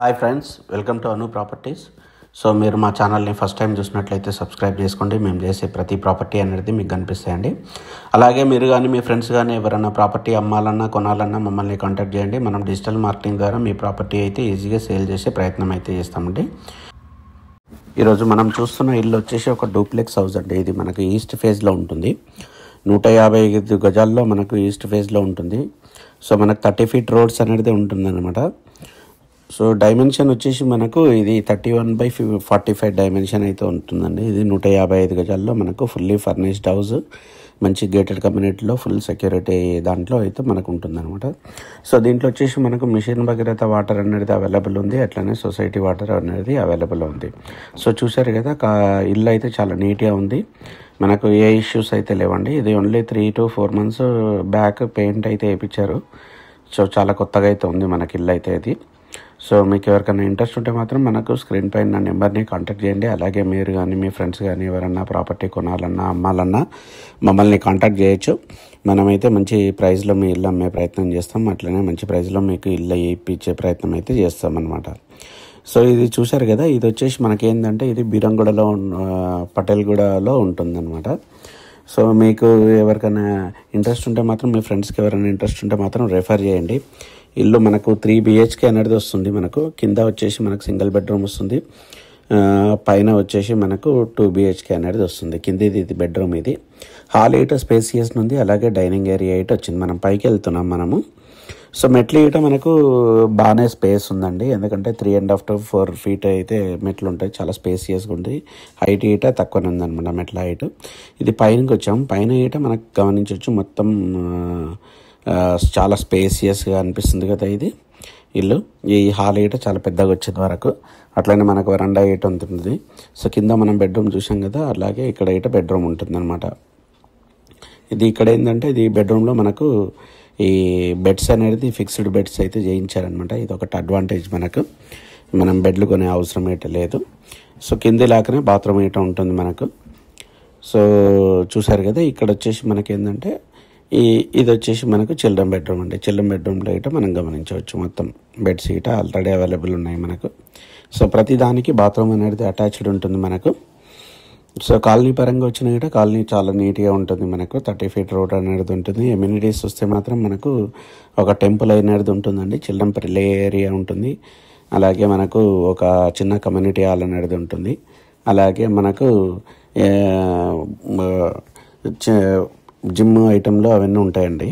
Hi friends, welcome to Anu properties. So మీరు మా ఛానల్ని ఫస్ట్ టైం చూసినట్లయితే సబ్స్క్రైబ్ చేసుకోండి. మేము చేసే ప్రతి ప్రాపర్టీ అనేది మీకు కనిపిస్తాయండి. అలాగే మీరు కానీ మీ ఫ్రెండ్స్ కానీ ఎవరైనా ప్రాపర్టీ అమ్మాలన్నా కొనాలన్నా మమ్మల్ని కాంటాక్ట్ చేయండి. మనం డిజిటల్ మార్కెటింగ్ ద్వారా మీ ప్రాపర్టీ అయితే ఈజీగా సేల్ చేసే ప్రయత్నం అయితే చేస్తామండి. ఈరోజు మనం చూస్తున్న ఇల్లు వచ్చేసి ఒక డూప్లెక్స్ హౌస్ అండి. ఇది మనకు ఈస్ట్ ఫేజ్లో ఉంటుంది. 155 గజాల్లో మనకు ఈస్ట్ ఫేజ్లో ఉంటుంది. సో మనకు 30 feet రోడ్స్ అనేది ఉంటుందన్నమాట. సో డైమెన్షన్ వచ్చేసి మనకు ఇది 31/45 డైమెన్షన్ అయితే ఉంటుందండి. ఇది 155 గజాల్లో మనకు ఫుల్లీ ఫర్నిష్డ్ హౌస్, మంచి గేటెడ్ కమ్యూనిటీలో ఫుల్ సెక్యూరిటీ దాంట్లో అయితే మనకు ఉంటుందన్నమాట. సో దీంట్లో వచ్చేసి మనకు మిషన్ భగీరథ వాటర్ అనేది అవైలబుల్ ఉంది, అట్లనే సొసైటీ వాటర్ అనేది అవైలబుల్ ఉంది. సో చూసారు కదా, ఇల్లు అయితే చాలా నీట్గా ఉంది. మనకు ఏ ఇష్యూస్ అయితే లేవండి. ఇది only 3 to 4 months back paint అయితే వేయించారు. సో చాలా కొత్తగా అయితే ఉంది మనకి ఇల్లు అయితే ఇది. సో మీకు ఎవరికైనా ఇంట్రెస్ట్ ఉంటే మాత్రం మనకు స్క్రీన్ పైన నా నెంబర్ని కాంటాక్ట్ చేయండి. అలాగే మీరు కానీ మీ ఫ్రెండ్స్ కానీ ఎవరన్నా ప్రాపర్టీ కొనాలన్నా అమ్మాలన్నా మమ్మల్ని కాంటాక్ట్ చేయొచ్చు. మనమైతే మంచి ప్రైస్లో మీ ఇల్లు అమ్మే ప్రయత్నం చేస్తాం, అట్లనే మంచి ప్రైస్లో మీకు ఇల్లు ఇప్పించే ప్రయత్నం అయితే చేస్తాం అన్నమాట. సో ఇది చూసారు కదా, ఇది వచ్చేసి మనకేంటంటే ఇది బీరంగూడలో పటేల్గూడలో ఉంటుందన్నమాట. సో మీకు ఎవరికైనా ఇంట్రెస్ట్ ఉంటే మాత్రం మీ ఫ్రెండ్స్కి ఎవరైనా ఇంట్రెస్ట్ ఉంటే మాత్రం రెఫర్ చేయండి. ఇల్లు మనకు 3 BHK అనేది వస్తుంది. మనకు కింద వచ్చేసి మనకు సింగిల్ బెడ్రూమ్ వస్తుంది, పైన వచ్చేసి మనకు 2 BHK అనేది వస్తుంది. కింద ఇది బెడ్రూమ్, ఇది హాల్ ఇట స్పేసియస్ ఉంది, అలాగే డైనింగ్ ఏరియా ఇట వచ్చింది. మనం పైకి వెళ్తున్నాం మనము. సో మెట్లు ఇట మనకు బాగానే స్పేస్ ఉందండి, ఎందుకంటే 3.5 to 4 feet అయితే మెట్లు ఉంటాయి. చాలా స్పేసియస్గా ఉంది. హైట్ ఇట తక్కువనే ఉందన్నమాట మెట్ల హైట్. ఇది పైనకి వచ్చాము. పైన ఇట మనకు గమనించవచ్చు, మొత్తం చాలా స్పేసియస్గా అనిపిస్తుంది కదా ఇది ఇల్లు. ఈ హాల్ ఇట చాలా పెద్దగా వచ్చేది వరకు, అట్లనే మనకు వరండా ఇట ఉంటుంది. సో కింద మనం బెడ్రూమ్ చూసాం కదా, అలాగే ఇక్కడ ఇట బెడ్రూమ్ ఉంటుంది అనమాట. ఇది ఇక్కడ ఏంటంటే ఇది బెడ్రూమ్లో మనకు ఈ బెడ్స్ అనేది ఫిక్స్డ్ బెడ్స్ అయితే చేయించారనమాట. ఇది ఒకటి అడ్వాంటేజ్ మనకు. మనం బెడ్లు కొనే అవసరం అయితే లేదు. సో కింది లాగానే బాత్రూమ్ ఇట ఉంటుంది మనకు. సో చూసారు కదా, ఇక్కడ వచ్చేసి మనకి ఏంటంటే ఇది వచ్చేసి మనకు చిల్డ్రన్ బెడ్రూమ్ అండి. చిల్డ్రన్ బెడ్రూమ్లో ఇట మనం గమనించవచ్చు, మొత్తం బెడ్స్ ఇట ఆల్రెడీ అవైలబుల్ ఉన్నాయి మనకు. సో ప్రతి దానికి బాత్రూమ్ అనేది అటాచ్డ్ ఉంటుంది మనకు. సో కాలనీ పరంగా వచ్చిన ఇట కాలనీ చాలా నీట్గా ఉంటుంది మనకు. 30 feet రోడ్ అనేది ఉంటుంది. ఎమ్యూనిటీస్ వస్తే మాత్రం మనకు ఒక టెంపుల్ అనేది ఉంటుందండి, చిల్డ్రన్ ప్లే ఏరియా ఉంటుంది, అలాగే మనకు ఒక చిన్న కమ్యూనిటీ హాల్ అనేది ఉంటుంది, అలాగే మనకు జిమ్ ఐటెంలో అవన్నీ ఉంటాయండి.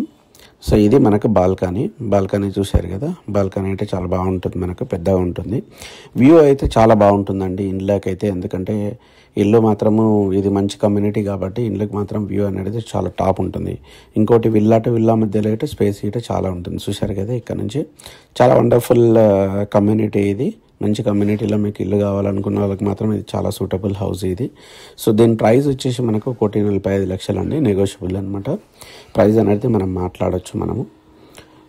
సో ఇది మనకు బాల్కనీ చూశారు కదా, బాల్కనీ అయితే చాలా బాగుంటుంది మనకు, పెద్దగా ఉంటుంది. వ్యూ అయితే చాలా బాగుంటుందండి ఇళ్ళకైతే, ఎందుకంటే ఇల్లు మాత్రము ఇది మంచి కమ్యూనిటీ కాబట్టి ఇళ్ళకి మాత్రం వ్యూ అనేది చాలా టాప్ ఉంటుంది. ఇంకోటి విల్లా టు విల్లా మధ్యలో అయితే స్పేస్ అయితే చాలా ఉంటుంది. చూశారు కదా, ఇక్కడ నుంచి చాలా వండర్ఫుల్ కమ్యూనిటీ ఇది. మంచి కమ్యూనిటీలో మీకు ఇల్లు కావాలనుకున్న వాళ్ళకి మాత్రం ఇది చాలా సూటబుల్ హౌస్ ఇది. సో దీని ప్రైస్ వచ్చేసి మనకు 1,45,00,000 అండి, నెగోషియబుల్ అనమాట. ప్రైస్ అనేది మనం మాట్లాడవచ్చు మనము.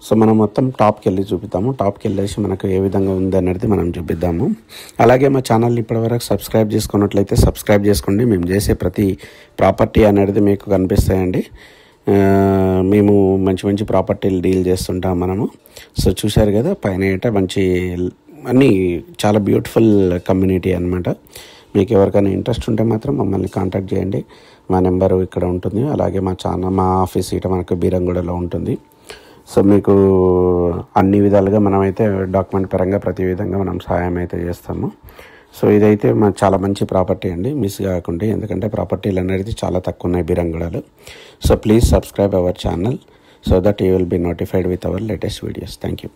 సో మనం మొత్తం టాప్కి వెళ్ళి చూపిద్దాము. టాప్కి వెళ్ళేసి మనకు ఏ విధంగా ఉంది అనేది మనం చూపిద్దాము. అలాగే మా ఛానల్ ఇప్పటివరకు సబ్స్క్రైబ్ చేసుకున్నట్లయితే సబ్స్క్రైబ్ చేసుకోండి. మేము చేసే ప్రతి ప్రాపర్టీ అనేది మీకు కనిపిస్తాయండి. మేము మంచి ప్రాపర్టీలు డీల్ చేస్తుంటాం మనము. సో చూశారు కదా, పైన ఏట మంచి అన్నీ చాలా బ్యూటిఫుల్ కమ్యూనిటీ అనమాట. మీకు ఎవరికైనా ఇంట్రెస్ట్ ఉంటే మాత్రం మమ్మల్ని కాంటాక్ట్ చేయండి. మా నెంబరు ఇక్కడ ఉంటుంది, అలాగే మా ఆఫీస్ ఇట మనకు బీరంగూడలో ఉంటుంది. సో మీకు అన్ని విధాలుగా మనమైతే డాక్యుమెంట్ పరంగా ప్రతి విధంగా మనం సహాయం అయితే చేస్తాము. సో ఇదైతే చాలా మంచి ప్రాపర్టీ అండి, మిస్ కాకుండా, ఎందుకంటే ప్రాపర్టీలు అనేది చాలా తక్కువ ఉన్నాయి బీరంగూడలో. So please subscribe our channel so that you will be notified with our latest videos. Thank you.